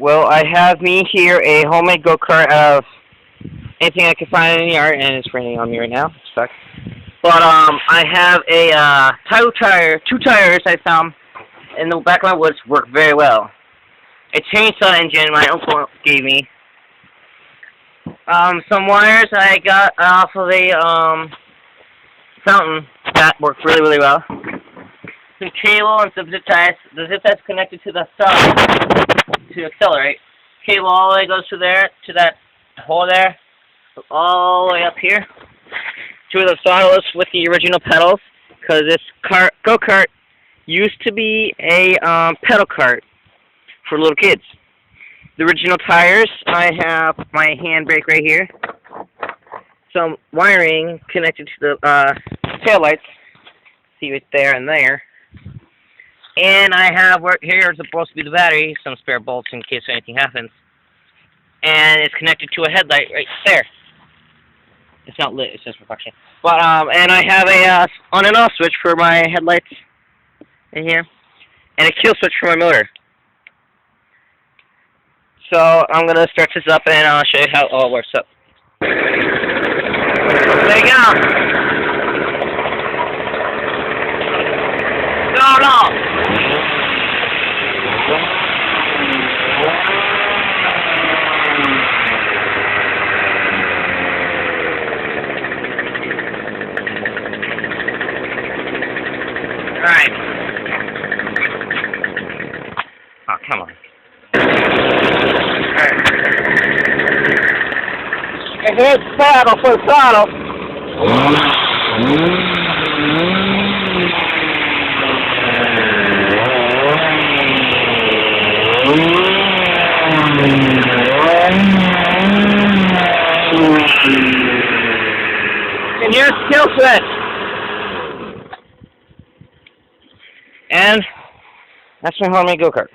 Well, I have me here a homemade go-kart out of anything I can find in the yard, and it's raining on me right now. Sucks. But I have a two tires I found in the back of my woods work very well. A chainsaw engine my uncle gave me. Some wires I got off of a fountain that worked really well. Some cable and some zip ties. The zip ties connected to the thumb to accelerate. Cable all the way goes to there, to that hole there, all the way up here to the throttle with the original pedals, because this go-kart used to be a pedal kart for little kids. The original tires, I have my handbrake right here, some wiring connected to the tail lights, see right there and there, and I have here is supposed to be the battery, some spare bolts in case anything happens, and it's connected to a headlight right there. It's not lit, it's just reflection. But and I have a on and off switch for my headlights in here, and a kill switch for my motor. So I'm gonna start this up, and I'll show you how it all works up. There you go. Go long. Alright. Oh, come on. Alright. And here's the paddle for the throttle. And here's the kill switch. And that's my homemade go-kart.